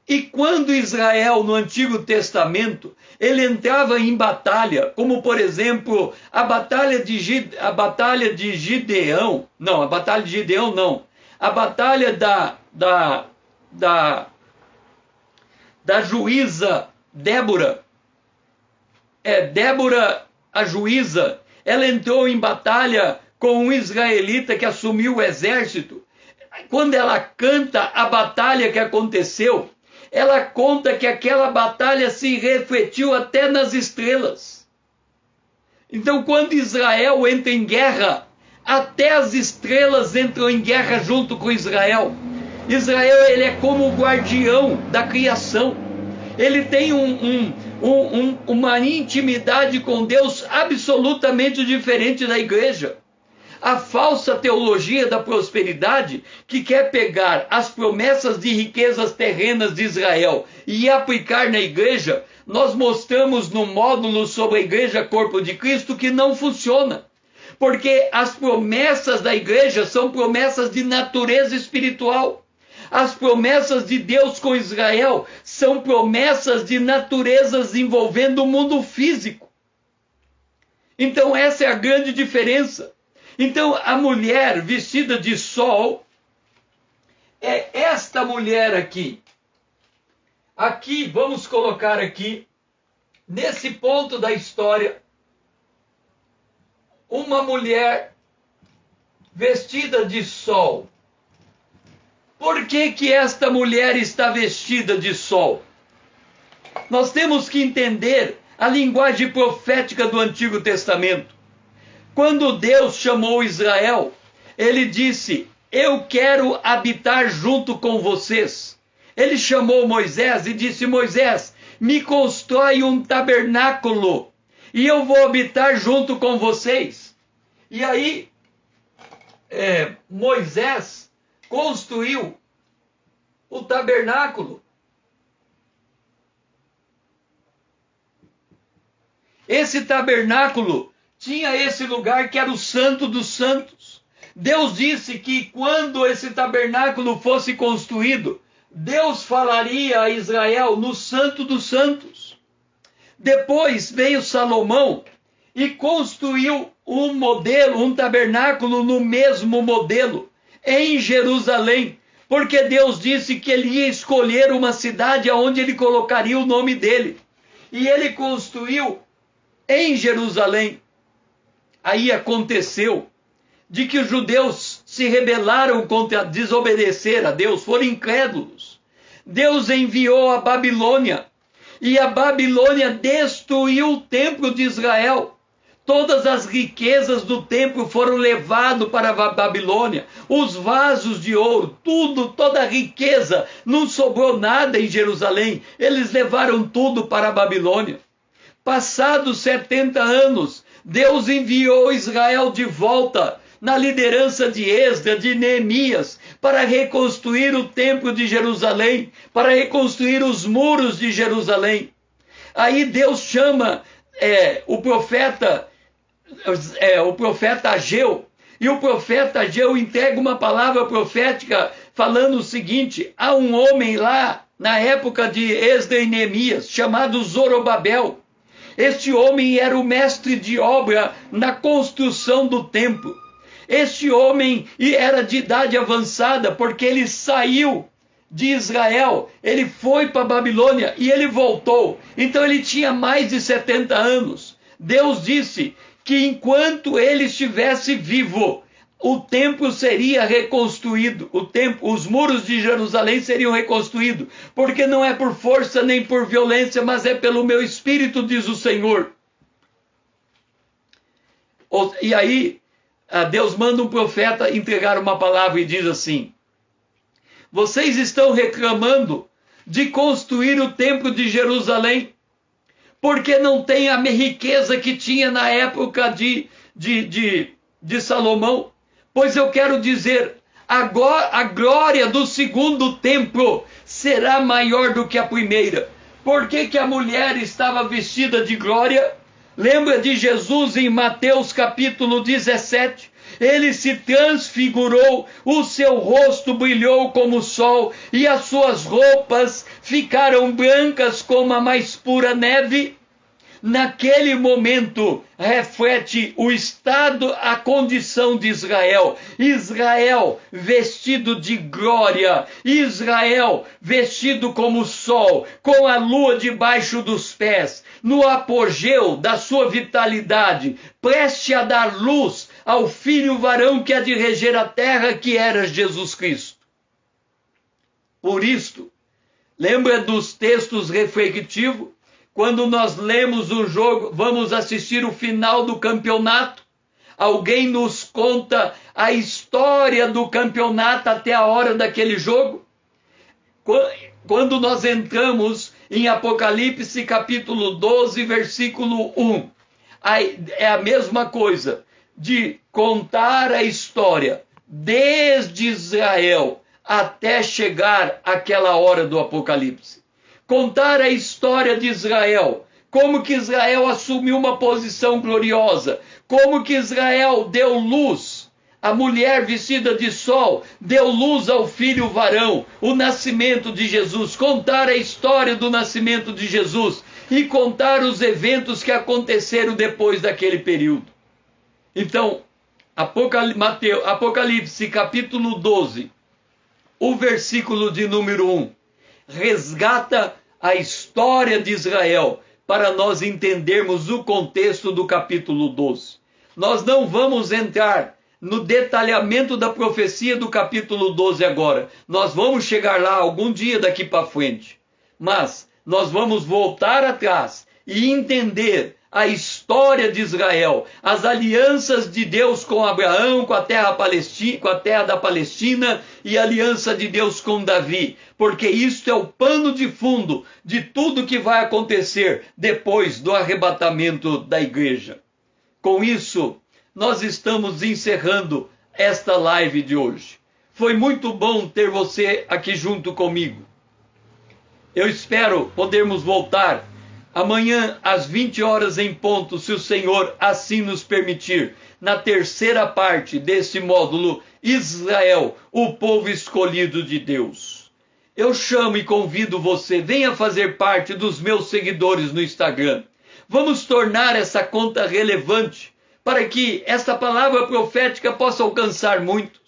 E quando Israel, no Antigo Testamento, ele entrava em batalha, como por exemplo, a batalha de Gideão, não, a batalha de Gideão não, a batalha da juíza Débora, Débora a juíza, ela entrou em batalha com um israelita que assumiu o exército. Quando ela canta a batalha que aconteceu, ela conta que aquela batalha se refletiu até nas estrelas. Então, quando Israel entra em guerra, até as estrelas entram em guerra junto com Israel. Israel, ele é como o guardião da criação. Ele tem uma intimidade com Deus absolutamente diferente da igreja. A falsa teologia da prosperidade, que quer pegar as promessas de riquezas terrenas de Israel e aplicar na igreja, nós mostramos no módulo sobre a igreja corpo de Cristo que não funciona. Porque as promessas da igreja são promessas de natureza espiritual. As promessas de Deus com Israel são promessas de naturezas envolvendo o mundo físico. Então essa é a grande diferença. Então a mulher vestida de sol é esta mulher aqui. Aqui, vamos colocar aqui, nesse ponto da história, uma mulher vestida de sol. Por que esta mulher está vestida de sol? Nós temos que entender a linguagem profética do Antigo Testamento. Quando Deus chamou Israel, ele disse, eu quero habitar junto com vocês. Ele chamou Moisés e disse, Moisés, me constrói um tabernáculo e eu vou habitar junto com vocês. E aí, Moisés construiu o tabernáculo. Esse tabernáculo tinha esse lugar que era o Santo dos Santos. Deus disse que quando esse tabernáculo fosse construído, Deus falaria a Israel no Santo dos Santos. Depois veio Salomão e construiu um modelo, um tabernáculo no mesmo modelo, em Jerusalém, porque Deus disse que ele ia escolher uma cidade onde ele colocaria o nome dele. E ele construiu em Jerusalém. Aí aconteceu de que os judeus se rebelaram contra desobedecer a Deus, foram incrédulos. Deus enviou a Babilônia, e a Babilônia destruiu o templo de Israel. Todas as riquezas do templo foram levadas para a Babilônia. Os vasos de ouro, tudo, toda a riqueza, não sobrou nada em Jerusalém. Eles levaram tudo para a Babilônia. Passados 70 anos, Deus enviou Israel de volta na liderança de Esdras, de Neemias, para reconstruir o templo de Jerusalém, para reconstruir os muros de Jerusalém. Aí Deus chama o profeta Ageu, e o profeta Ageu entrega uma palavra profética falando o seguinte: há um homem lá, na época de Esdras e Neemias, chamado Zorobabel. Este homem era o mestre de obra na construção do templo. Este homem era de idade avançada, porque ele saiu de Israel, ele foi para a Babilônia e ele voltou. Então ele tinha mais de 70 anos. Deus disse que enquanto ele estivesse vivo, o templo seria reconstruído, os muros de Jerusalém seriam reconstruídos, porque não é por força nem por violência, mas é pelo meu espírito, diz o Senhor. E aí, Deus manda um profeta entregar uma palavra e diz assim: vocês estão reclamando de construir o templo de Jerusalém, porque não tem a riqueza que tinha na época de Salomão. Pois eu quero dizer, agora a glória do segundo templo será maior do que a primeira. Por que a mulher estava vestida de glória? Lembra de Jesus em Mateus capítulo 17? Ele se transfigurou, o seu rosto brilhou como o sol, e as suas roupas ficaram brancas como a mais pura neve. Naquele momento, reflete o estado, a condição de Israel. Israel vestido de glória. Israel vestido como o sol, com a lua debaixo dos pés, no apogeu da sua vitalidade, preste a dar luz ao filho varão que há de reger a terra, que era Jesus Cristo. Por isto, lembra dos textos reflexivos? Quando nós lemos o jogo, vamos assistir o final do campeonato, alguém nos conta a história do campeonato até a hora daquele jogo. Quando nós entramos em Apocalipse capítulo 12, versículo 1, é a mesma coisa, de contar a história desde Israel até chegar àquela hora do Apocalipse. Contar a história de Israel, como que Israel assumiu uma posição gloriosa, como que Israel deu luz, a mulher vestida de sol deu luz ao filho varão, o nascimento de Jesus, contar a história do nascimento de Jesus e contar os eventos que aconteceram depois daquele período. Então, Apocalipse capítulo 12, o versículo de número 1, resgata a história de Israel para nós entendermos o contexto do capítulo 12. Nós não vamos entrar no detalhamento da profecia do capítulo 12 agora. Nós vamos chegar lá algum dia daqui para frente. Mas nós vamos voltar atrás e entender a história de Israel, as alianças de Deus com Abraão, com a terra da Palestina e a aliança de Deus com Davi, porque isto é o pano de fundo de tudo que vai acontecer depois do arrebatamento da igreja. Com isso, nós estamos encerrando esta live de hoje. Foi muito bom ter você aqui junto comigo. Eu espero podermos voltar amanhã às 20 horas em ponto, se o Senhor assim nos permitir, na terceira parte desse módulo Israel, o povo escolhido de Deus. Eu chamo e convido você, venha fazer parte dos meus seguidores no Instagram. Vamos tornar essa conta relevante para que esta palavra profética possa alcançar muitos.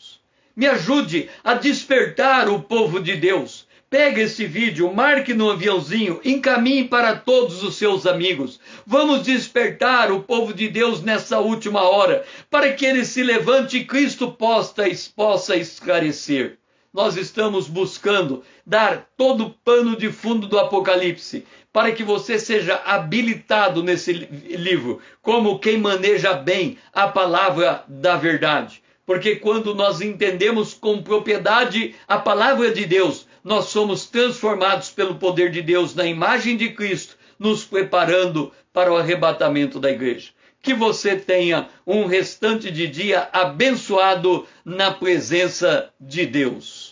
Me ajude a despertar o povo de Deus. Pega esse vídeo, marque no aviãozinho, encaminhe para todos os seus amigos. Vamos despertar o povo de Deus nessa última hora, para que ele se levante e Cristo possa esclarecer. Nós estamos buscando dar todo o pano de fundo do Apocalipse, para que você seja habilitado nesse livro, como quem maneja bem a palavra da verdade. Porque quando nós entendemos com propriedade a palavra de Deus, nós somos transformados pelo poder de Deus na imagem de Cristo, nos preparando para o arrebatamento da igreja. Que você tenha um restante de dia abençoado na presença de Deus.